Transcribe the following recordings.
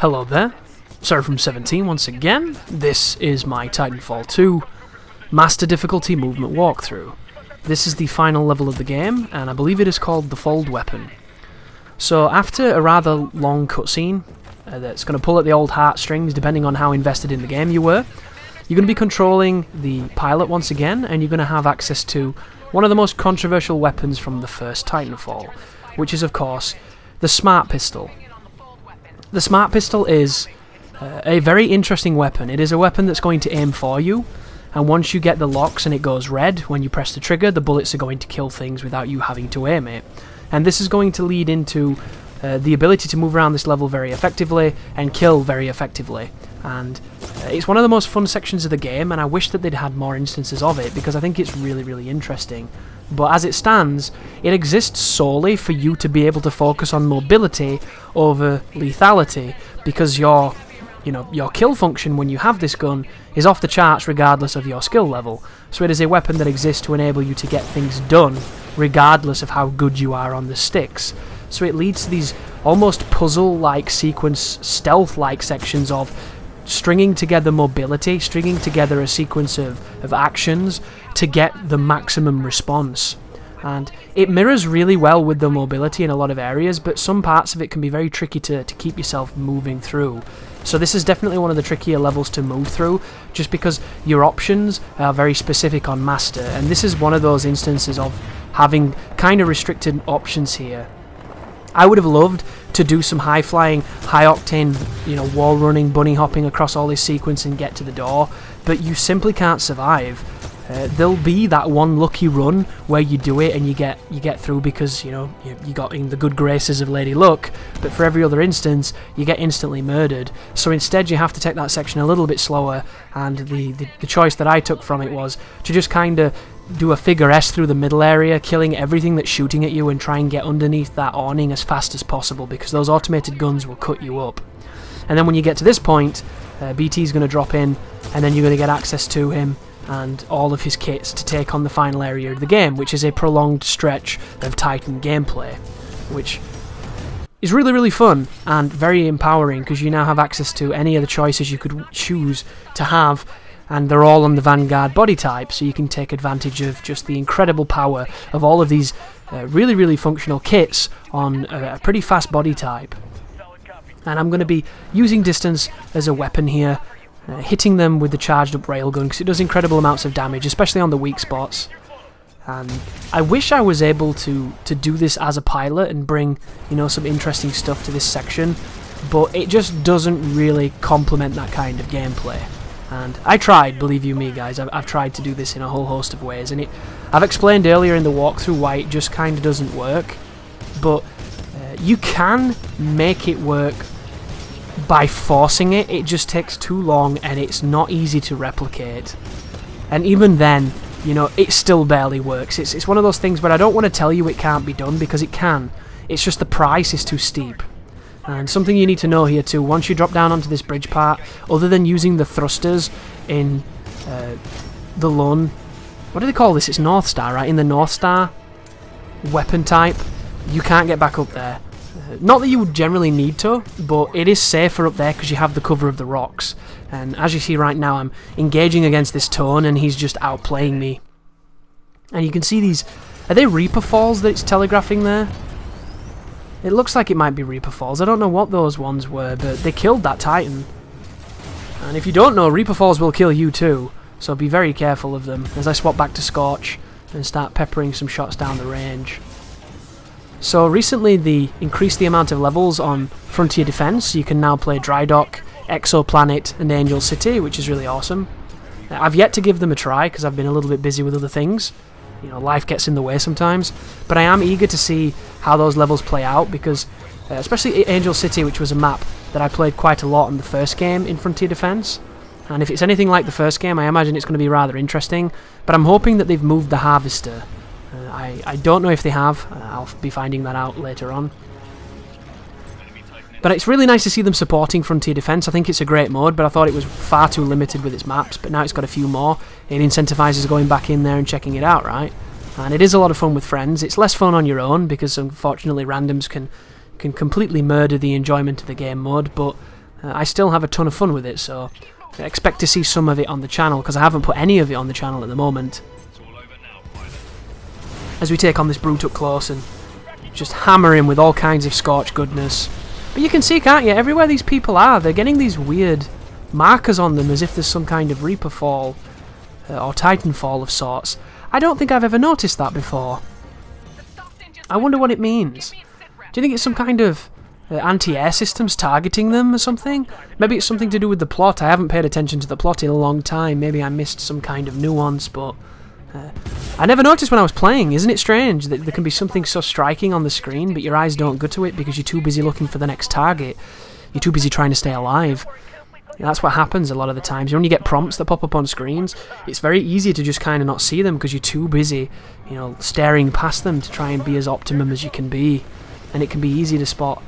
Hello there, Sarah from 17 once again. This is my Titanfall 2 Master Difficulty Movement walkthrough. This is the final level of the game, and I believe it is called the Fold Weapon. So after a rather long cutscene that's going to pull at the old heartstrings depending on how invested in the game you were, you're going to be controlling the pilot once again, and you're going to have access to one of the most controversial weapons from the first Titanfall, which is of course the Smart Pistol. The Smart Pistol is a very interesting weapon. It is a weapon that's going to aim for you, and once you get the locks and it goes red, when you press the trigger, the bullets are going to kill things without you having to aim it. And this is going to lead into the ability to move around this level very effectively and kill very effectively. And it's one of the most fun sections of the game, and I wish that they'd had more instances of it because I think it's really, really interesting. But as it stands, it exists solely for you to be able to focus on mobility over lethality, because your kill function when you have this gun is off the charts regardless of your skill level. So it is a weapon that exists to enable you to get things done regardless of how good you are on the sticks. So it leads to these almost puzzle-like sequence, stealth-like sections of stringing together mobility, stringing together a sequence of actions to get the maximum response. And it mirrors really well with the mobility in a lot of areas, but some parts of it can be very tricky to keep yourself moving through. So this is definitely one of the trickier levels to move through, just because your options are very specific on Master, and this is one of those instances of having kind of restricted options here. I would have loved to do some high-flying, high-octane, wall running, bunny hopping across all this sequence and get to the door, but you simply can't survive. There'll be that one lucky run where you do it and you get through because you got in the good graces of Lady Luck, but for every other instance you get instantly murdered. So instead you have to take that section a little bit slower, and the choice that I took from it was to just kind of do a figure S through the middle area, killing everything that's shooting at you and try and get underneath that awning as fast as possible, because those automated guns will cut you up. And then when you get to this point, BT's going to drop in, and then you're going to get access to him and all of his kits to take on the final area of the game, which is a prolonged stretch of Titan gameplay, which is really, really fun and very empowering because you now have access to any of the choices you could choose to have, and they're all on the Vanguard body type, so you can take advantage of just the incredible power of all of these really, really functional kits on a pretty fast body type. And I'm going to be using distance as a weapon here, hitting them with the charged up railgun because it does incredible amounts of damage, especially on the weak spots. And I wish I was able to do this as a pilot and bring some interesting stuff to this section, but it just doesn't really complement that kind of gameplay. And I tried, believe you me guys, I've tried to do this in a whole host of ways, and I've explained earlier in the walkthrough why it just kind of doesn't work, but you can make it work by forcing it. It just takes too long and it's not easy to replicate, and even then it still barely works. It's one of those things where I don't want to tell you it can't be done, because it can. It's just the price is too steep. And something you need to know here too, once you drop down onto this bridge part, other than using the thrusters in the Lun, what do they call this? It's North Star, right? In the North Star weapon type, you can't get back up there. Not that you would generally need to, but it is safer up there because you have the cover of the rocks. And as you see right now, I'm engaging against this Tone and he's just outplaying me. And you can see these, are they Reaper Falls that it's telegraphing there? It looks like it might be Reaper Falls. I don't know what those ones were, but they killed that Titan. And if you don't know, Reaper Falls will kill you too, so be very careful of them as I swap back to Scorch and start peppering some shots down the range. So recently they increased the amount of levels on Frontier Defense. You can now play Dry Dock, Exoplanet and Angel City, which is really awesome. I've yet to give them a try because I've been a little bit busy with other things. Life gets in the way sometimes, but I am eager to see how those levels play out, because especially Angel City, which was a map that I played quite a lot in the first game in Frontier Defense, and if it's anything like the first game, I imagine it's going to be rather interesting, but I'm hoping that they've moved the Harvester. I don't know if they have. I'll be finding that out later on. But it's really nice to see them supporting Frontier Defense. I think it's a great mode, but I thought it was far too limited with its maps, but now it's got a few more. It incentivizes going back in there and checking it out, right? And it is a lot of fun with friends. It's less fun on your own, because unfortunately randoms can completely murder the enjoyment of the game mode, but I still have a ton of fun with it, so expect to see some of it on the channel, because I haven't put any of it on the channel at the moment. As we take on this brute up close and just hammer him with all kinds of Scorch goodness. But you can see, can't you, everywhere these people are, they're getting these weird markers on them as if there's some kind of Reaper fall or Titanfall of sorts. I don't think I've ever noticed that before. I wonder what it means. Do you think it's some kind of anti-air systems targeting them or something? Maybe it's something to do with the plot. I haven't paid attention to the plot in a long time. Maybe I missed some kind of nuance, but I never noticed when I was playing. Isn't it strange that there can be something so striking on the screen, but your eyes don't go to it because you're too busy looking for the next target? You're too busy trying to stay alive. That's what happens a lot of the times. When you get prompts that pop up on screens, it's very easy to just kind of not see them because you're too busy, you know, staring past them to try and be as optimum as you can be. And it can be easy to spot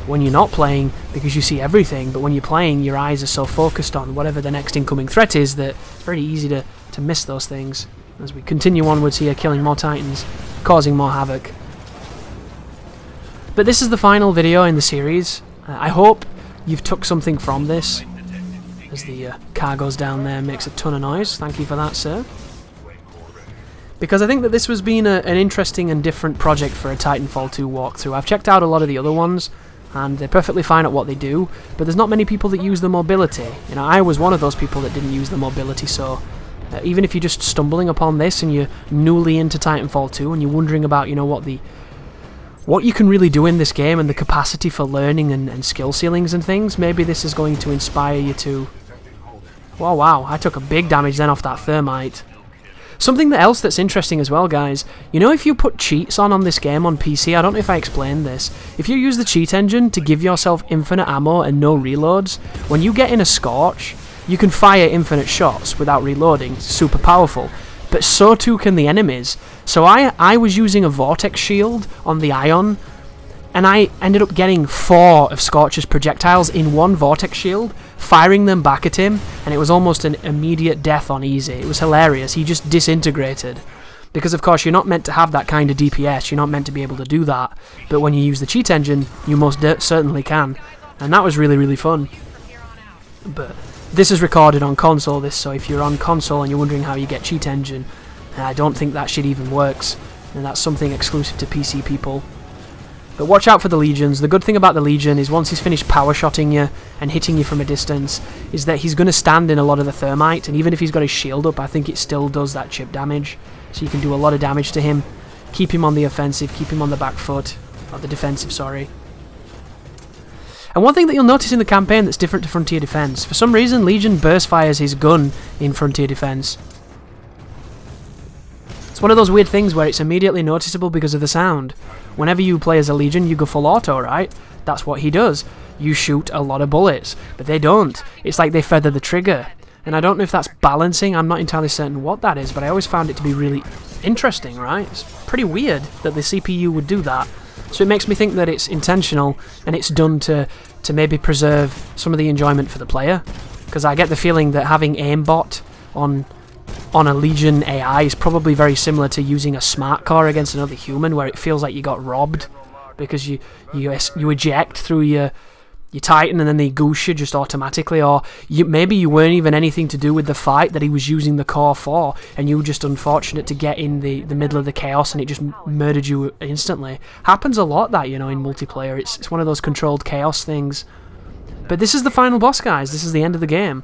when you're not playing because you see everything, but when you're playing, your eyes are so focused on whatever the next incoming threat is that it's very easy to miss those things. As we continue onwards here, killing more Titans, causing more havoc. But this is the final video in the series. I hope you've took something from this. As the car goes down there, makes a ton of noise. Thank you for that, sir. Because I think that this has been an interesting and different project for a Titanfall 2 walkthrough. I've checked out a lot of the other ones, and they're perfectly fine at what they do, but there's not many people that use the mobility. You know, I was one of those people that didn't use the mobility, so even if you're just stumbling upon this and you're newly into Titanfall 2 and you're wondering about, you know, what you can really do in this game and the capacity for learning and skill ceilings and things, maybe this is going to inspire you to... Whoa, wow, I took a big damage then off that thermite. Something else that's interesting as well, guys, you know, if you put cheats on this game on PC, I don't know if I explained this, if you use the cheat engine to give yourself infinite ammo and no reloads, when you get in a Scorch, you can fire infinite shots without reloading. It's super powerful. But so too can the enemies. So I was using a Vortex shield on the Ion, and I ended up getting 4 of Scorch's projectiles in one Vortex shield, firing them back at him, and it was almost an immediate death on easy. It was hilarious. He just disintegrated. Because of course you're not meant to have that kind of DPS, you're not meant to be able to do that. But when you use the cheat engine, you most certainly can. And that was really, really fun. But this is recorded on console, so if you're on console and you're wondering how you get cheat engine, I don't think that shit even works, and that's something exclusive to PC people. But watch out for the Legions. The good thing about the Legion is once he's finished power-shotting you and hitting you from a distance, is that he's going to stand in a lot of the thermite, and even if he's got his shield up, I think it still does that chip damage, so you can do a lot of damage to him. Keep him on the offensive, keep him on the back foot, or the defensive, sorry. And one thing that you'll notice in the campaign that's different to Frontier Defense, for some reason Legion burst fires his gun in Frontier Defense. It's one of those weird things where it's immediately noticeable because of the sound. Whenever you play as a Legion, you go full auto, right? That's what he does. You shoot a lot of bullets, but they don't. It's like they feather the trigger. And I don't know if that's balancing, I'm not entirely certain what that is, but I always found it to be really interesting, right? It's pretty weird that the CPU would do that. So it makes me think that it's intentional and it's done to maybe preserve some of the enjoyment for the player. Because I get the feeling that having aimbot on a Legion AI is probably very similar to using a smart car against another human, where it feels like you got robbed because you eject through your Titan and then they goose you just automatically, or maybe you weren't even anything to do with the fight that he was using the core for, and you were just unfortunate to get in the middle of the chaos and it just murdered you instantly. Happens a lot, that, you know, in multiplayer. It's one of those controlled chaos things. But this is the final boss, guys. This is the end of the game.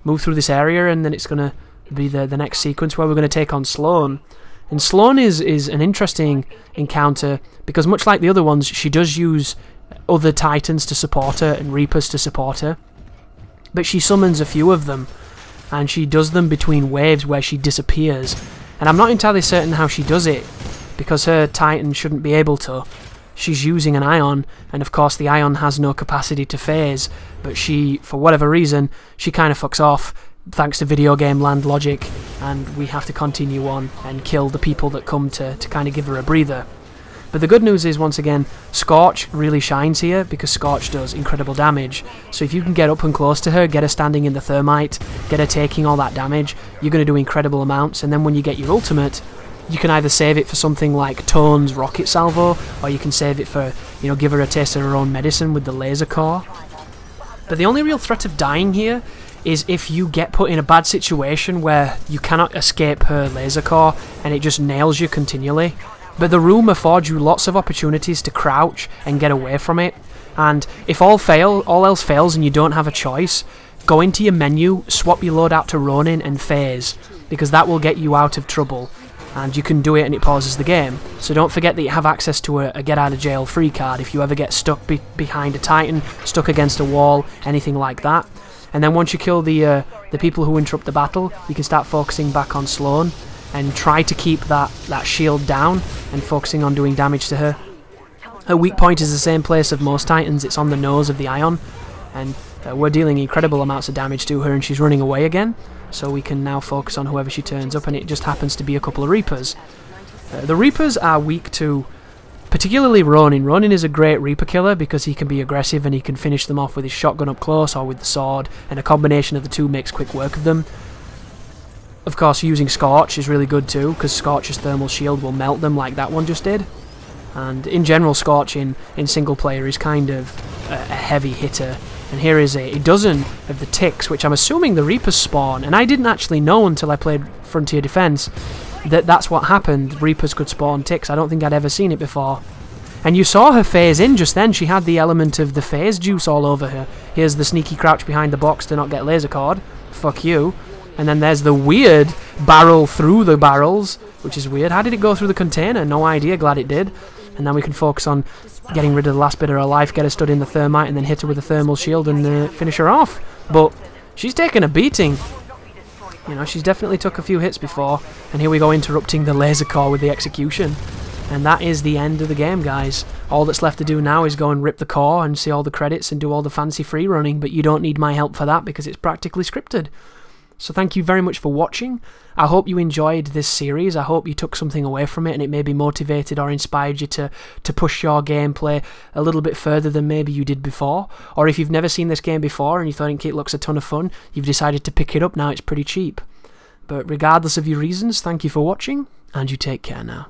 Move through this area and then it's going to be the next sequence where we're going to take on Sloane. And Sloane is an interesting encounter because much like the other ones, she does use other Titans to support her and Reapers to support her, but she summons a few of them and she does them between waves where she disappears, and I'm not entirely certain how she does it because her Titan shouldn't be able to. She's using an Ion, and of course the Ion has no capacity to phase, but she, for whatever reason, she kind of fucks off thanks to video game land logic, and we have to continue on and kill the people that come to kind of give her a breather. But the good news is, once again, Scorch really shines here because Scorch does incredible damage. So if you can get up and close to her, get her standing in the thermite, get her taking all that damage, you're going to do incredible amounts. And then when you get your ultimate, you can either save it for something like Tone's rocket salvo, or you can save it for, you know, give her a taste of her own medicine with the laser core. But the only real threat of dying here is if you get put in a bad situation where you cannot escape her laser core and it just nails you continually. But the room affords you lots of opportunities to crouch and get away from it. And if all else fails and you don't have a choice, go into your menu, swap your loadout to Ronin and Phase, because that will get you out of trouble. And you can do it and it pauses the game. So don't forget that you have access to a get out of jail free card if you ever get stuck behind a Titan, stuck against a wall, anything like that. And then once you kill the people who interrupt the battle, you can start focusing back on Sloane and try to keep that shield down and focusing on doing damage to her. Her weak point is the same place of most Titans, it's on the nose of the Ion, and we're dealing incredible amounts of damage to her and she's running away again, so we can now focus on whoever she turns up, and it just happens to be a couple of Reapers. The Reapers are weak to particularly Ronin. Ronin is a great Reaper killer because he can be aggressive and he can finish them off with his shotgun up close or with the sword, and a combination of the two makes quick work of them. Of course, using Scorch is really good too, because Scorch's thermal shield will melt them like that one just did. And in general, Scorch in single player is kind of a heavy hitter. And here is a dozen of the ticks, which I'm assuming the Reapers spawn. And I didn't actually know until I played Frontier Defense that that's what happened. Reapers could spawn ticks. I don't think I'd ever seen it before. And you saw her phase in just then. She had the element of the phase juice all over her. Here's the sneaky crouch behind the box to not get laser cord. Fuck you. And then there's the weird barrel through the barrels, which is weird. How did it go through the container? No idea. Glad it did. And then we can focus on getting rid of the last bit of her life, get her stood in the thermite, and then hit her with a thermal shield and finish her off. But she's taken a beating. You know, she's definitely took a few hits before. And here we go, interrupting the laser core with the execution. And that is the end of the game, guys. All that's left to do now is go and rip the core and see all the credits and do all the fancy free running, but you don't need my help for that because it's practically scripted. So thank you very much for watching. I hope you enjoyed this series. I hope you took something away from it and it maybe motivated or inspired you to push your gameplay a little bit further than maybe you did before. Or if you've never seen this game before and you think it looks a ton of fun, you've decided to pick it up now, it's pretty cheap. But regardless of your reasons, thank you for watching, and you take care now.